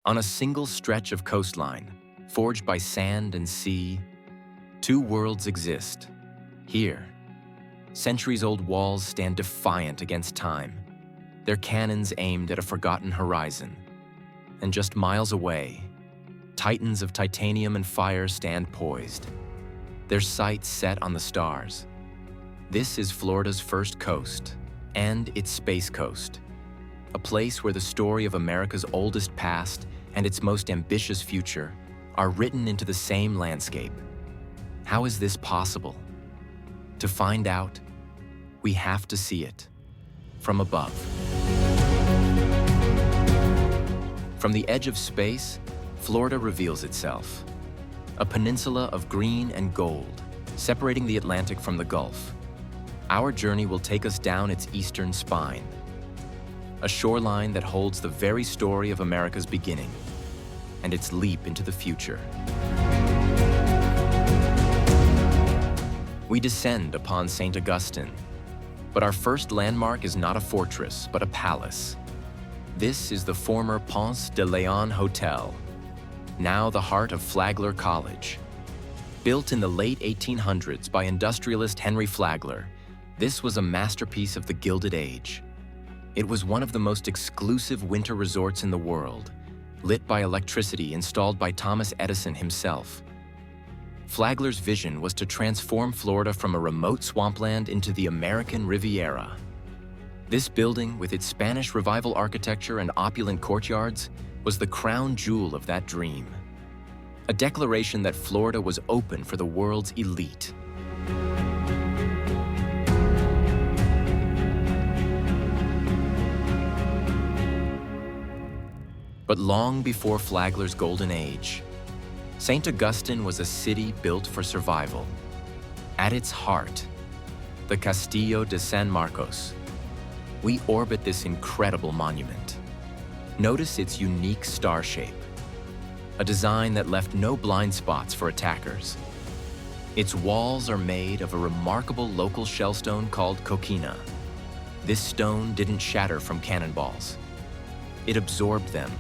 On a single stretch of coastline, forged by sand and sea, two worlds exist. Here, centuries-old walls stand defiant against time, their cannons aimed at a forgotten horizon. And just miles away, titans of titanium and fire stand poised, their sights set on the stars. This is Florida's first coast, and its Space Coast, a place where the story of America's oldest past and its most ambitious future are written into the same landscape. How is this possible? To find out, we have to see it from above. From the edge of space, Florida reveals itself, a peninsula of green and gold, separating the Atlantic from the Gulf. Our journey will take us down its eastern spine, a shoreline that holds the very story of America's beginning and its leap into the future. We descend upon St. Augustine, but our first landmark is not a fortress, but a palace. This is the former Ponce de Leon Hotel, now the heart of Flagler College. Built in the late 1800s by industrialist Henry Flagler, this was a masterpiece of the Gilded Age. It was one of the most exclusive winter resorts in the world, lit by electricity installed by Thomas Edison himself. Flagler's vision was to transform Florida from a remote swampland into the American Riviera. This building, with its Spanish Revival architecture and opulent courtyards, was the crown jewel of that dream. A declaration that Florida was open for the world's elite. But long before Flagler's golden age, St. Augustine was a city built for survival. At its heart, the Castillo de San Marcos. We orbit this incredible monument. Notice its unique star shape, a design that left no blind spots for attackers. Its walls are made of a remarkable local shellstone called coquina. This stone didn't shatter from cannonballs. It absorbed them,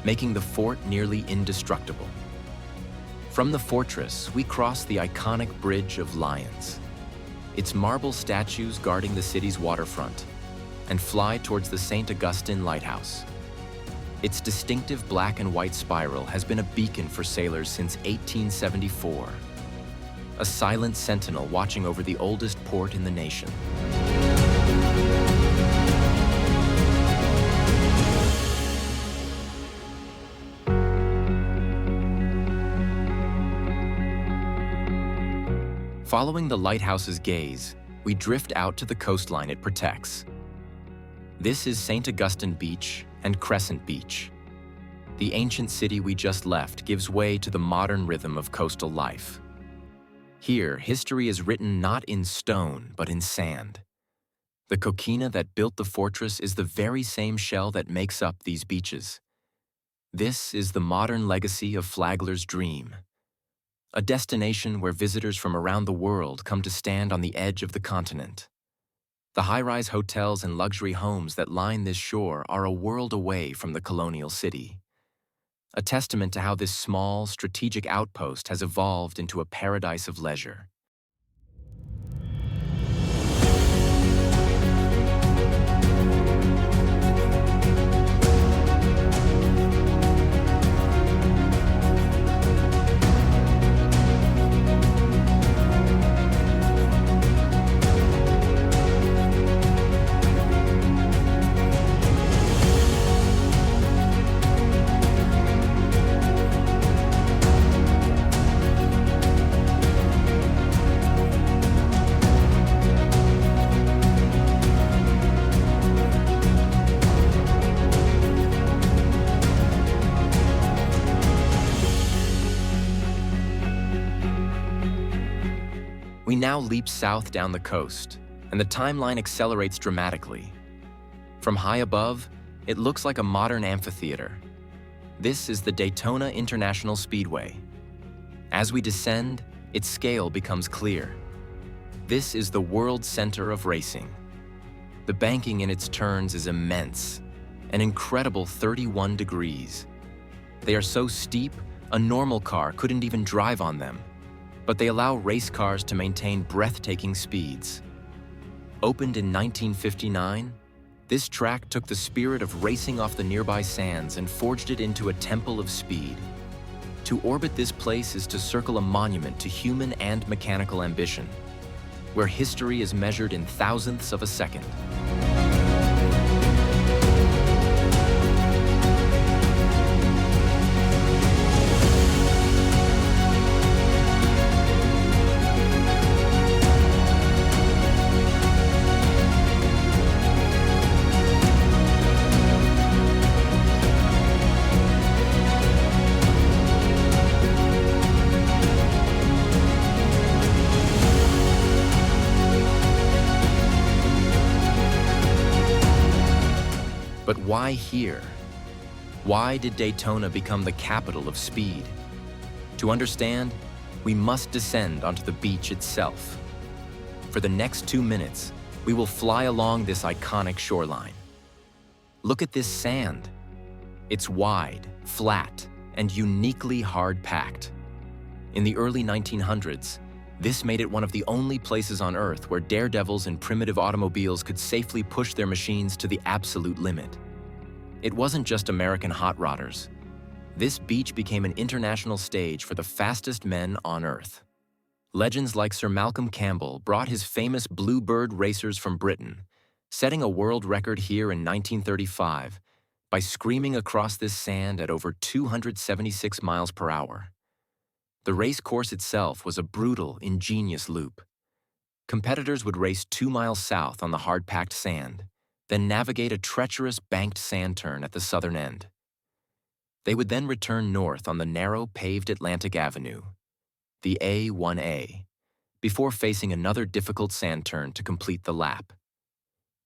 making the fort nearly indestructible. From the fortress, we cross the iconic Bridge of Lions, its marble statues guarding the city's waterfront, and fly towards the St. Augustine Lighthouse. Its distinctive black and white spiral has been a beacon for sailors since 1874, a silent sentinel watching over the oldest port in the nation. Following the lighthouse's gaze, we drift out to the coastline it protects. This is St. Augustine Beach and Crescent Beach. The ancient city we just left gives way to the modern rhythm of coastal life. Here, history is written not in stone, but in sand. The coquina that built the fortress is the very same shell that makes up these beaches. This is the modern legacy of Flagler's dream, a destination where visitors from around the world come to stand on the edge of the continent. The high-rise hotels and luxury homes that line this shore are a world away from the colonial city, a testament to how this small, strategic outpost has evolved into a paradise of leisure. We now leap south down the coast, and the timeline accelerates dramatically. From high above, it looks like a modern amphitheater. This is the Daytona International Speedway. As we descend, its scale becomes clear. This is the world center of racing. The banking in its turns is immense, an incredible 31 degrees. They are so steep, a normal car couldn't even drive on them, but they allow race cars to maintain breathtaking speeds. Opened in 1959, this track took the spirit of racing off the nearby sands and forged it into a temple of speed. To orbit this place is to circle a monument to human and mechanical ambition, where history is measured in thousandths of a second. But why here? Why did Daytona become the capital of speed? To understand, we must descend onto the beach itself. For the next 2 minutes, we will fly along this iconic shoreline. Look at this sand. It's wide, flat, and uniquely hard-packed. In the early 1900s, this made it one of the only places on Earth where daredevils in primitive automobiles could safely push their machines to the absolute limit. It wasn't just American hot rodders. This beach became an international stage for the fastest men on Earth. Legends like Sir Malcolm Campbell brought his famous Bluebird racers from Britain, setting a world record here in 1935 by screaming across this sand at over 276 miles per hour. The race course itself was a brutal, ingenious loop. Competitors would race 2 miles south on the hard-packed sand, then navigate a treacherous banked sand turn at the southern end. They would then return north on the narrow paved Atlantic Avenue, the A1A, before facing another difficult sand turn to complete the lap.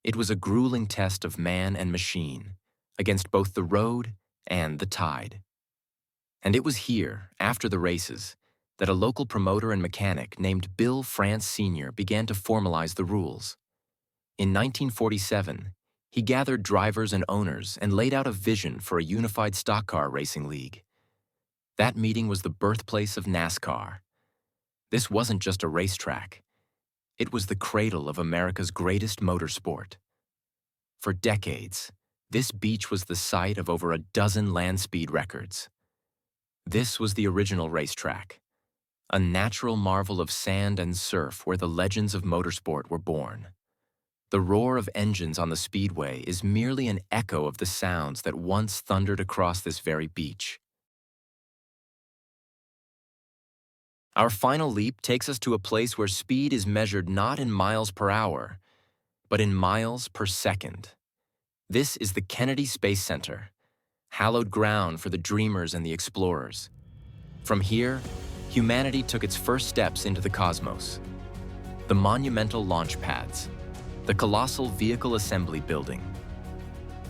It was a grueling test of man and machine against both the road and the tide. And it was here, after the races, that a local promoter and mechanic named Bill France Sr. began to formalize the rules. In 1947, he gathered drivers and owners and laid out a vision for a unified stock car racing league. That meeting was the birthplace of NASCAR. This wasn't just a racetrack. It was the cradle of America's greatest motorsport. For decades, this beach was the site of over a dozen land speed records. This was the original racetrack, a natural marvel of sand and surf where the legends of motorsport were born. The roar of engines on the Speedway is merely an echo of the sounds that once thundered across this very beach. Our final leap takes us to a place where speed is measured not in miles per hour, but in miles per second. This is the Kennedy Space Center, hallowed ground for the dreamers and the explorers. From here, humanity took its first steps into the cosmos. The monumental launch pads, the colossal vehicle assembly building.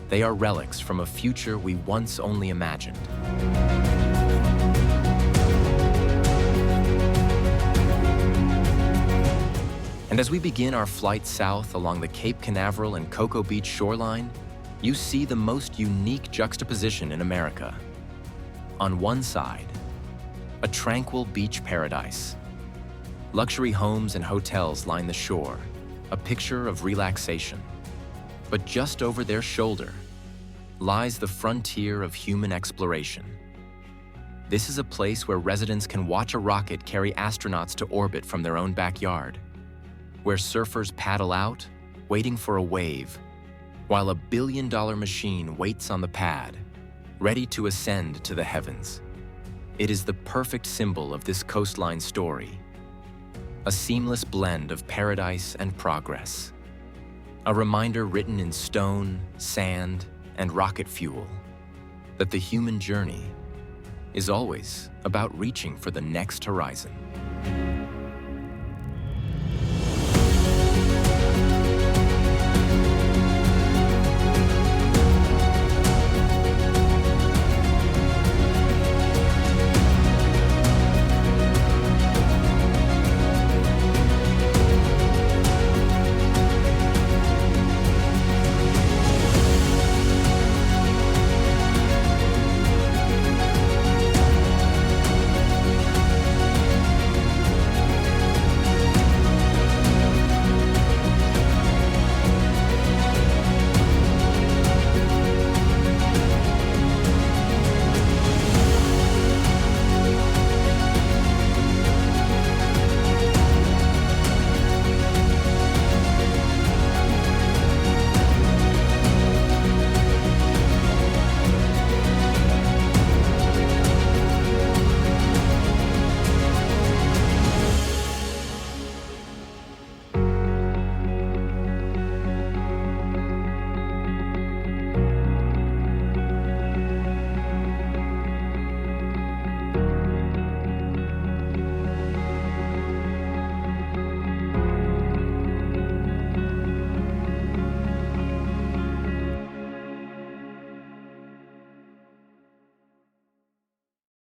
They are relics from a future we once only imagined. And as we begin our flight south along the Cape Canaveral and Cocoa Beach shoreline, you see the most unique juxtaposition in America. On one side, a tranquil beach paradise. Luxury homes and hotels line the shore, a picture of relaxation. But just over their shoulder lies the frontier of human exploration. This is a place where residents can watch a rocket carry astronauts to orbit from their own backyard, where surfers paddle out, waiting for a wave, while a billion-dollar machine waits on the pad, ready to ascend to the heavens. It is the perfect symbol of this coastline story, a seamless blend of paradise and progress, a reminder written in stone, sand, and rocket fuel that the human journey is always about reaching for the next horizon.